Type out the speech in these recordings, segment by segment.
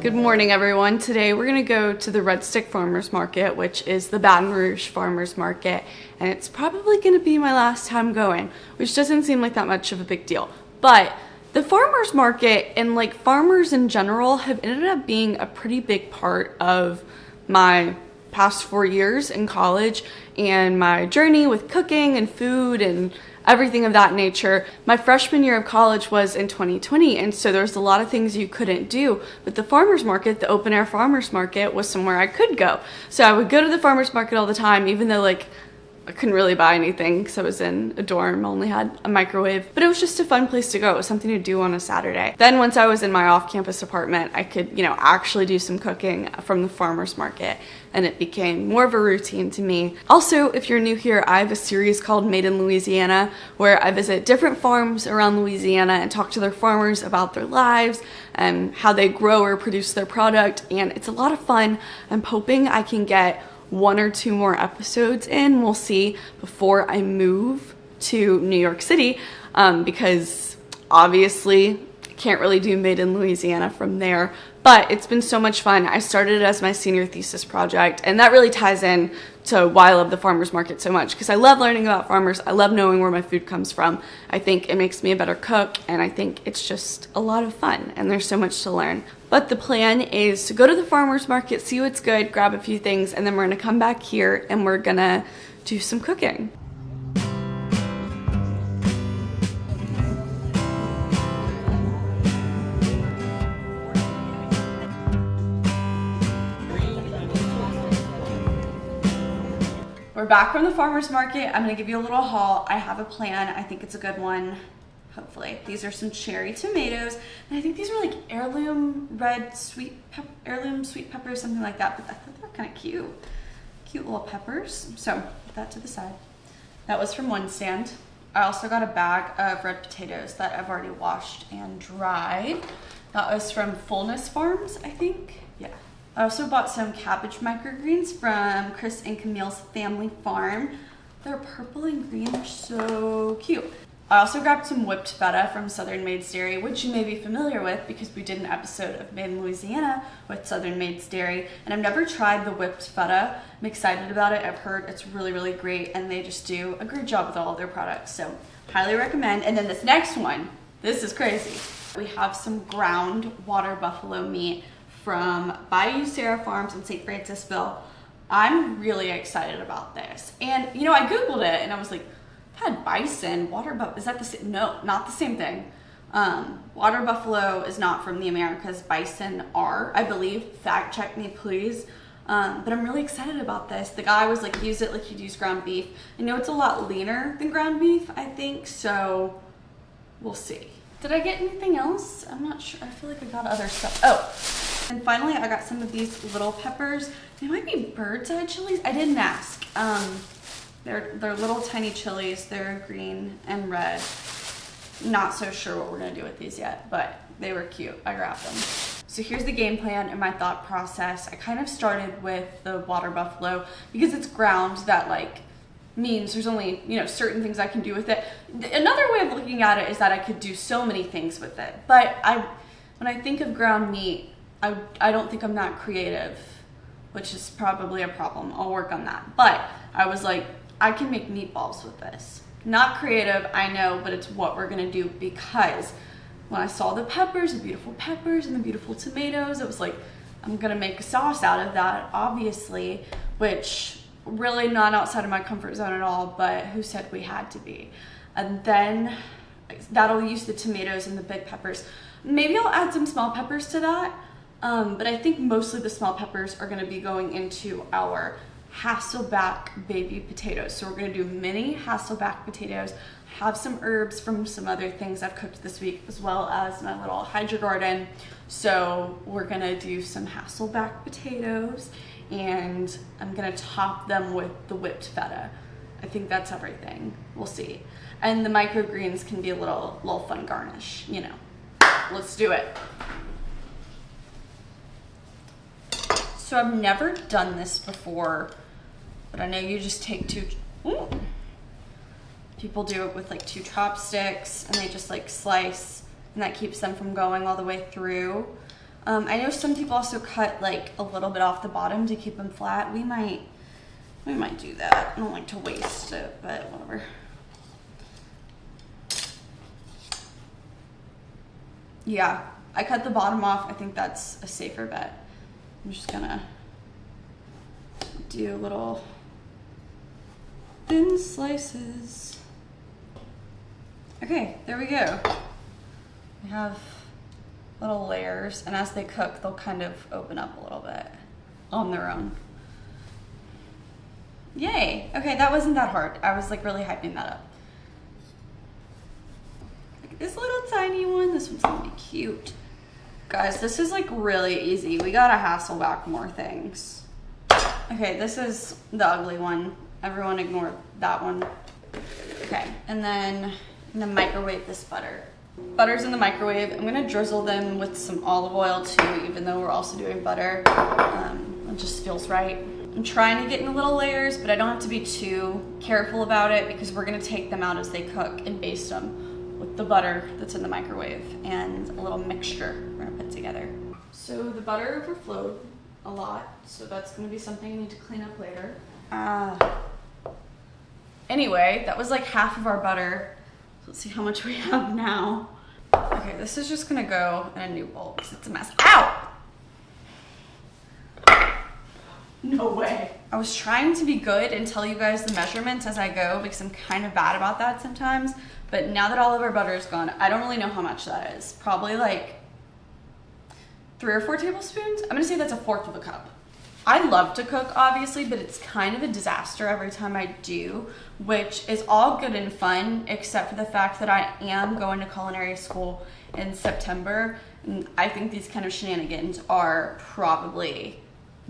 Good morning, everyone. Today we're going to go to the Red Stick Farmers Market, which is the Baton Rouge Farmers Market, and it's probably going to be my last time going, which doesn't seem like that much of a big deal. But the farmers market and like farmers in general have ended up being a pretty big part of my past 4 years in college and my journey with cooking and food and everything of that nature. My freshman year of college was in 2020, and so there's a lot of things you couldn't do, but the farmers market, the open air farmers market, was somewhere I could go. So I would go to the farmers market all the time, even though like I couldn't really buy anything because I was in a dorm, only had a microwave, but it was just a fun place to go. It was something to do on a Saturday. Then once I was in my off-campus apartment, I could, actually do some cooking from the farmer's market, and it became more of a routine to me. Also, if you're new here, I have a series called Made in Louisiana, where I visit different farms around Louisiana and talk to their farmers about their lives and how they grow or produce their product, and it's a lot of fun. I'm hoping I can get 1 or 2 more episodes in, we'll see, before I move to New York City, because obviously I can't really do Made in Louisiana from there, but it's been so much fun. I started it as my senior thesis project, and that really ties in to why I love the farmers market so much, because I love learning about farmers. I love knowing where my food comes from. I think it makes me a better cook, and I think it's just a lot of fun, and there's so much to learn. But the plan is to go to the farmers market, see what's good, grab a few things, and then we're gonna come back here and we're gonna do some cooking. We're back from the farmer's market. I'm gonna give you a little haul. I have a plan. I think it's a good one, hopefully. These are some cherry tomatoes, and I think these are like heirloom sweet peppers, something like that, but I thought they were kind of cute. Cute little peppers. So put that to the side. That was from one stand. I also got a bag of red potatoes that I've already washed and dried. That was from Fullness Farms, I think. Yeah. I also bought some cabbage microgreens from Chris and Camille's family farm. They're purple and green, they're so cute. I also grabbed some whipped feta from Southern Maids Dairy, which you may be familiar with because we did an episode of Made in Louisiana with Southern Maids Dairy, and I've never tried the whipped feta. I'm excited about it. I've heard it's really, really great, and they just do a great job with all of their products, so highly recommend. And then this next one, this is crazy. We have some ground water buffalo meat from Bayou Sarah Farms in St. Francisville. I'm really excited about this. And I Googled it and I was like, had bison, water buffalo, is that the same? No, not the same thing. Water buffalo is not from the Americas, bison are, I believe. Fact check me, please. But I'm really excited about this. The guy was like, use it like you'd use ground beef. I know it's a lot leaner than ground beef, I think, so we'll see. Did I get anything else? I'm not sure. I feel like I got other stuff. Oh, and finally I got some of these little peppers. They might be bird's eye chilies. I didn't ask. They're little tiny chilies. They're green and red. Not so sure what we're gonna do with these yet, but they were cute. I grabbed them. So here's the game plan and my thought process. I kind of started with the water buffalo because it's ground. That like means there's only certain things I can do with it. Another way of looking at it is that I could do so many things with it, but when I think of ground meat, I don't think I'm that creative, which is probably a problem. I'll work on that. But I was like, I can make meatballs with this. Not creative, I know, but it's what we're gonna do, because when I saw the peppers, the beautiful peppers and the beautiful tomatoes, it was like, I'm gonna make a sauce out of that, obviously, which really not outside of my comfort zone at all, but who said we had to be? And then that'll use the tomatoes and the big peppers. Maybe I'll add some small peppers to that, but I think mostly the small peppers are gonna be going into our hasselback baby potatoes. So we're gonna do mini hasselback potatoes, have some herbs from some other things I've cooked this week, as well as my little hydro garden. So we're gonna do some hasselback potatoes, and I'm gonna top them with the whipped feta. I think that's everything. We'll see. And the microgreens can be a little fun garnish, Let's do it. So I've never done this before, but I know you just take people do it with like 2 chopsticks and they just like slice, and that keeps them from going all the way through. I know some people also cut like a little bit off the bottom to keep them flat. We might do that. I don't like to waste it, but whatever. Yeah, I cut the bottom off. I think that's a safer bet. I'm just gonna do little thin slices. Okay, there we go. We have little layers, and as they cook, they'll kind of open up a little bit on their own. Yay! Okay, that wasn't that hard. I was like really hyping that up. Like this little tiny one, this one's gonna be cute. Guys, this is like really easy. We gotta hasselback more things. Okay, this is the ugly one. Everyone ignore that one. Okay, and then I'm gonna microwave this butter. Butter's in the microwave. I'm gonna drizzle them with some olive oil too, even though we're also doing butter. It just feels right. I'm trying to get in little layers, but I don't have to be too careful about it because we're gonna take them out as they cook and baste them with the butter that's in the microwave and a little mixture we're gonna put together. So the butter overflowed a lot, so that's gonna be something I need to clean up later. Anyway, that was like half of our butter. Let's see how much we have now. Okay, this is just gonna go in a new bowl because it's a mess. Ow! No way. I was trying to be good and tell you guys the measurements as I go because I'm kind of bad about that sometimes. But now that all of our butter is gone, I don't really know how much that is. Probably like 3 or 4 tablespoons. I'm gonna say that's 1/4 of a cup. I love to cook, obviously, but it's kind of a disaster every time I do, which is all good and fun, except for the fact that I am going to culinary school in September, and I think these kind of shenanigans are probably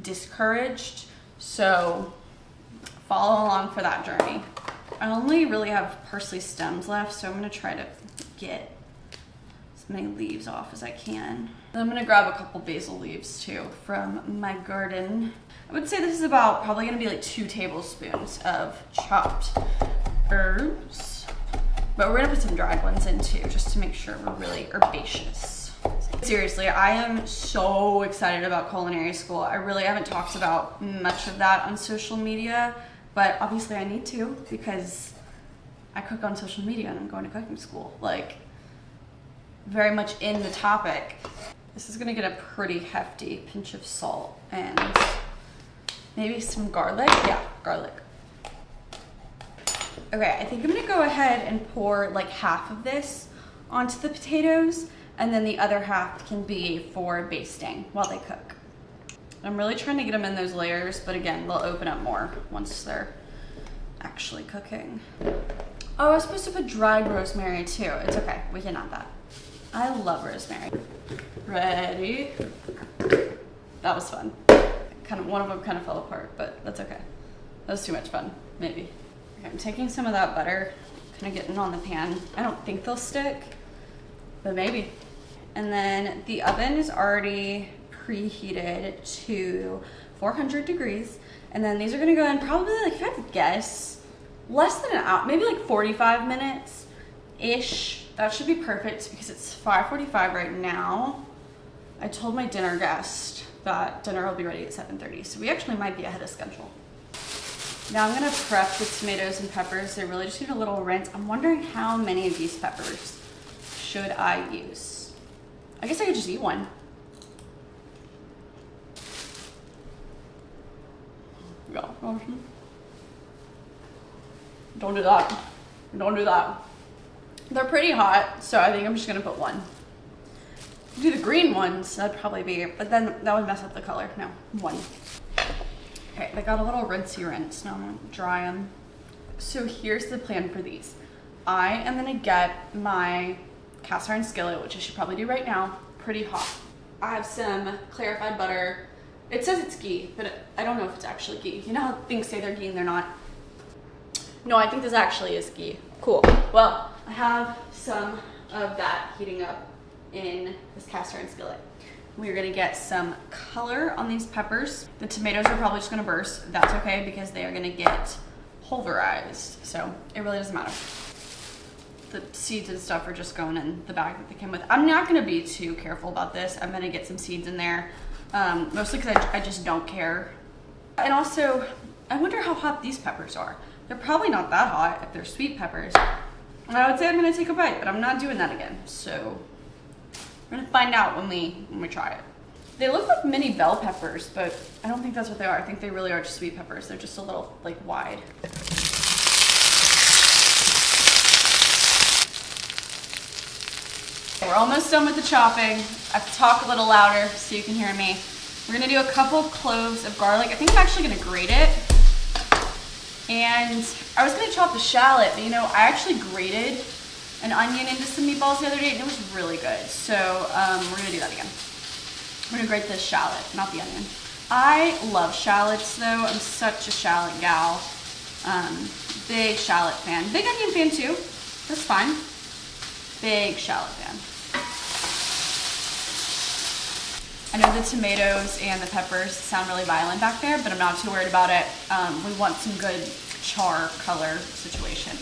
discouraged, so follow along for that journey. I only really have parsley stems left, so I'm gonna try to get as many leaves off as I can. And I'm gonna grab a couple basil leaves too from my garden. I would say this is about probably gonna be like 2 tablespoons of chopped herbs, but we're gonna put some dried ones in too, just to make sure we're really herbaceous. Seriously, I am so excited about culinary school. I really haven't talked about much of that on social media, but obviously I need to because I cook on social media and I'm going to cooking school. Like, very much in the topic. This is gonna get a pretty hefty pinch of salt and maybe some garlic. Yeah, garlic. Okay, I think I'm gonna go ahead and pour like half of this onto the potatoes, and then the other half can be for basting while they cook. I'm really trying to get them in those layers, but again, they'll open up more once they're actually cooking. Oh, I was supposed to put dried rosemary too. It's okay, we can add that. I love rosemary. Ready? That was fun. One of them kind of fell apart, but that's okay. That was too much fun, maybe. Okay, I'm taking some of that butter, kind of getting on the pan. I don't think they'll stick, but maybe. And then the oven is already preheated to 400 degrees. And then these are gonna go in probably, like, if I had to guess, less than an hour, maybe like 45 minutes-ish. That should be perfect because it's 5:45 right now. I told my dinner guest that dinner will be ready at 7:30, so we actually might be ahead of schedule. Now I'm gonna prep the tomatoes and peppers. They really just need a little rinse. I'm wondering how many of these peppers should I use? I guess I could just eat one. Yeah. Don't do that. Don't do that. They're pretty hot, so I think I'm just gonna put one. Do the green ones, that'd probably be, but then that would mess up the color. No, one. Okay, they got a little rinsey rinse. Now I'm gonna dry them. So here's the plan for these. I am gonna get my cast iron skillet, which I should probably do right now, pretty hot. I have some clarified butter. It says it's ghee, but I don't know if it's actually ghee. You know how things say they're ghee and they're not? No, I think this actually is ghee. Cool. Well, I have some of that heating up in this cast iron skillet. We're gonna get some color on these peppers. The tomatoes are probably just gonna burst. That's okay because they are gonna get pulverized, so it really doesn't matter. the seeds and stuff are just going in the bag that they came with. I'm not gonna be too careful about this. I'm gonna get some seeds in there, mostly because I just don't care. And also, I wonder how hot these peppers are. They're probably not that hot if they're sweet peppers. And I would say I'm gonna take a bite, but I'm not doing that again. So we're gonna find out when we try it. They look like mini bell peppers, but I don't think that's what they are. I think they really are just sweet peppers. They're just a little like wide. We're almost done with the chopping. I have to talk a little louder so you can hear me. We're gonna do a couple of cloves of garlic. I think I'm actually gonna grate it. And I was gonna chop the shallot, but you know, I actually grated an onion into some meatballs the other day and it was really good. So we're gonna do that again. We're gonna grate the shallot, not the onion. I love shallots though. I'm such a shallot gal. Big shallot fan. Big onion fan too. That's fine. Big shallot fan. I know the tomatoes and the peppers sound really violent back there, but I'm not too worried about it. We want some good char color situation.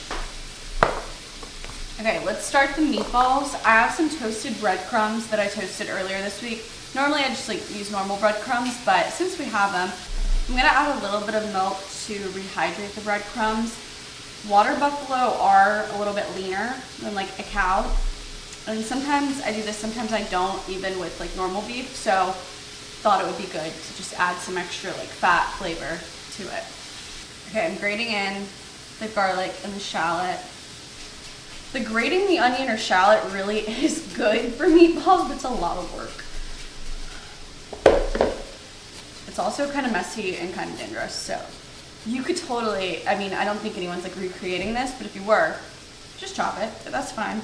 Okay, let's start the meatballs. I have some toasted breadcrumbs that I toasted earlier this week. Normally I just like use normal breadcrumbs, but since we have them, I'm gonna add a little bit of milk to rehydrate the breadcrumbs. Water buffalo are a little bit leaner than like a cow. And sometimes I do this, sometimes I don't, even with like normal beef. So thought it would be good to just add some extra like fat flavor to it. Okay, I'm grating in the garlic and the shallot. The grating the onion or shallot really is good for meatballs, but it's a lot of work. It's also kind of messy and kind of dangerous, so you could totally, I mean, I don't think anyone's like recreating this, but if you were, just chop it, but that's fine.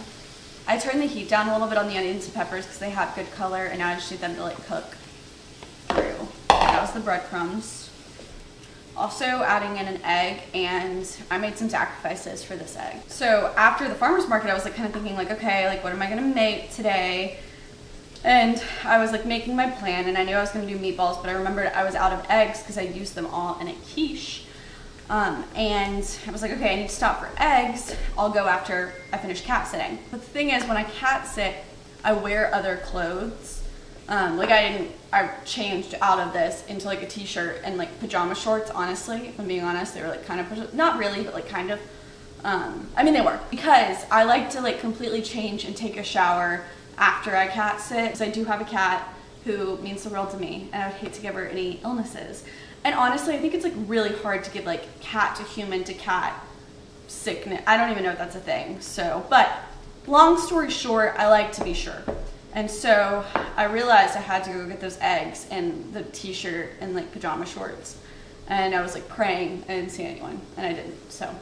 I turned the heat down a little bit on the onions and peppers because they have good color, and now I just need them to like cook through. That was the breadcrumbs. Also adding in an egg, and I made some sacrifices for this egg. So after the farmer's market, I was like kind of thinking like, okay, like what am I gonna make today? And I was like making my plan, and I knew I was gonna do meatballs, but I remembered I was out of eggs because I used them all in a quiche. And I was like, okay, I need to stop for eggs. I'll go after I finish cat sitting. But the thing is, when I cat sit, I wear other clothes. I changed out of this into like a t-shirt and like pajama shorts, honestly. If I'm being honest, they were like kind of, not really, but like kind of. I mean, they were. Because I like to like completely change and take a shower after I cat sit. Because I do have a cat who means the world to me, and I would hate to give her any illnesses. And honestly, I think it's like really hard to give like cat to human to cat sickness. I don't even know if that's a thing. So, but long story short, I like to be sure. And so I realized I had to go get those eggs and the t-shirt and like pajama shorts. And I was like praying, I didn't see anyone, and I didn't, so.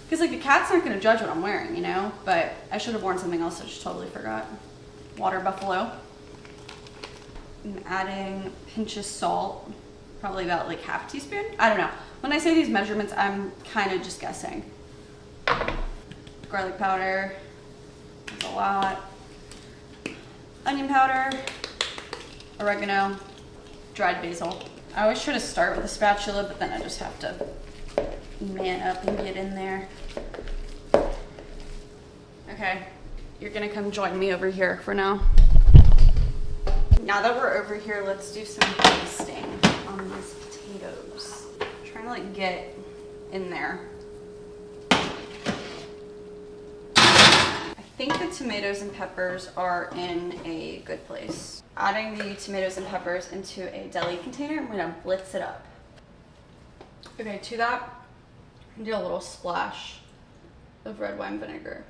Because like the cat's not gonna judge what I'm wearing, you know? But I should have worn something else, I just totally forgot. Water buffalo. I'm adding a pinch of salt. Probably about like half a teaspoon. I don't know. When I say these measurements, I'm kind of just guessing. Garlic powder. That's a lot. Onion powder. Oregano. Dried basil. I always try to start with a spatula, but then I just have to man up and get in there. Okay, you're gonna come join me over here for now. Now that we're over here, let's do some basting on these potatoes. I'm trying to like get in there. I think the tomatoes and peppers are in a good place. Adding the tomatoes and peppers into a deli container, I'm gonna blitz it up. Okay, to that, I'm gonna do a little splash of red wine vinegar.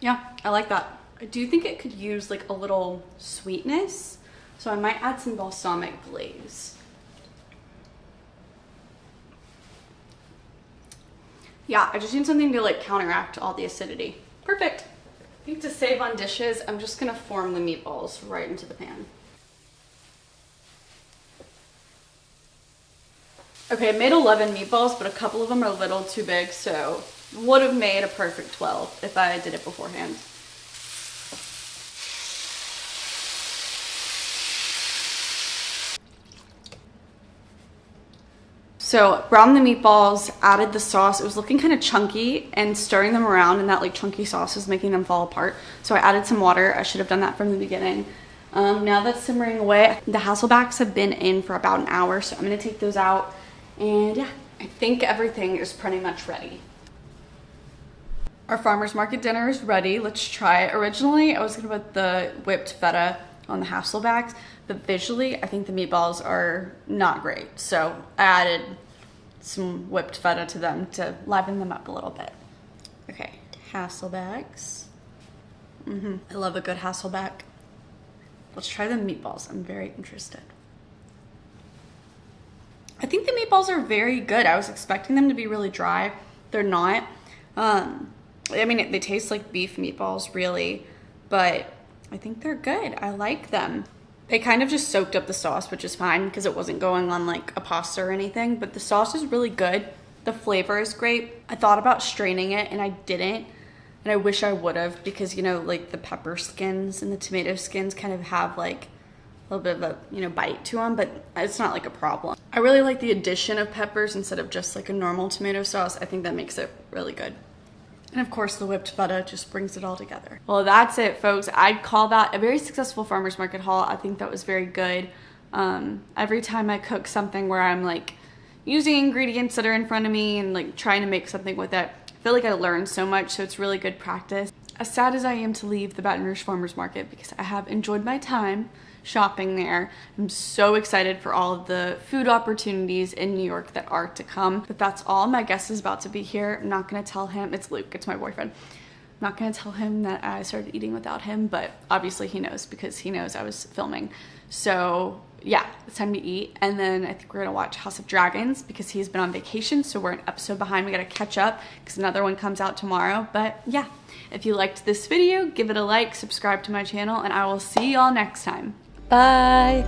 Yeah, I like that. I do think it could use like a little sweetness, so I might add some balsamic glaze. Yeah, I just need something to like counteract all the acidity. Perfect. I think to save on dishes, I'm just gonna form the meatballs right into the pan. Okay, I made 11 meatballs, but a couple of them are a little too big, so would have made a perfect 12 if I did it beforehand. So browned the meatballs, added the sauce. It was looking kind of chunky, and stirring them around and that like chunky sauce was making them fall apart. So I added some water. I should have done that from the beginning. Now that's simmering away. The hasselbacks have been in for about an hour, so I'm gonna take those out. And yeah, I think everything is pretty much ready. Our farmer's market dinner is ready. Let's try it. Originally, I was gonna put the whipped feta on the hasselbacks, but visually, I think the meatballs are not great. So I added some whipped feta to them to liven them up a little bit. Okay, hasselbacks. I love a good hasselback. Let's try the meatballs. I'm very interested. I think the meatballs are very good. I was expecting them to be really dry. They're not. I mean, they taste like beef meatballs, really, but I think they're good. I like them. They kind of just soaked up the sauce, which is fine because it wasn't going on like a pasta or anything, but the sauce is really good. The flavor is great. I thought about straining it and I didn't, and I wish I would have, because, you know, like the pepper skins and the tomato skins kind of have like a little bit of a, you know, bite to them, but it's not like a problem. I really like the addition of peppers instead of just like a normal tomato sauce. I think that makes it really good. And of course, the whipped feta just brings it all together. Well, that's it, folks. I'd call that a very successful farmer's market haul. I think that was very good. Every time I cook something where I'm like using ingredients that are in front of me and like trying to make something with it, I feel like I learned so much, so it's really good practice. As sad as I am to leave the Baton Rouge farmer's market, because I have enjoyed my time shopping there, I'm so excited for all of the food opportunities in New York that are to come. But that's all. My guest is about to be here. I'm not gonna tell him. It's Luke, it's my boyfriend. I'm not gonna tell him that I started eating without him, but obviously he knows, because he knows I was filming. So yeah, it's time to eat. And then I think we're gonna watch House of Dragons because he's been on vacation, so we're an episode behind. We gotta catch up because another one comes out tomorrow. But yeah, if you liked this video, give it a like, subscribe to my channel, and I will see y'all next time. Bye.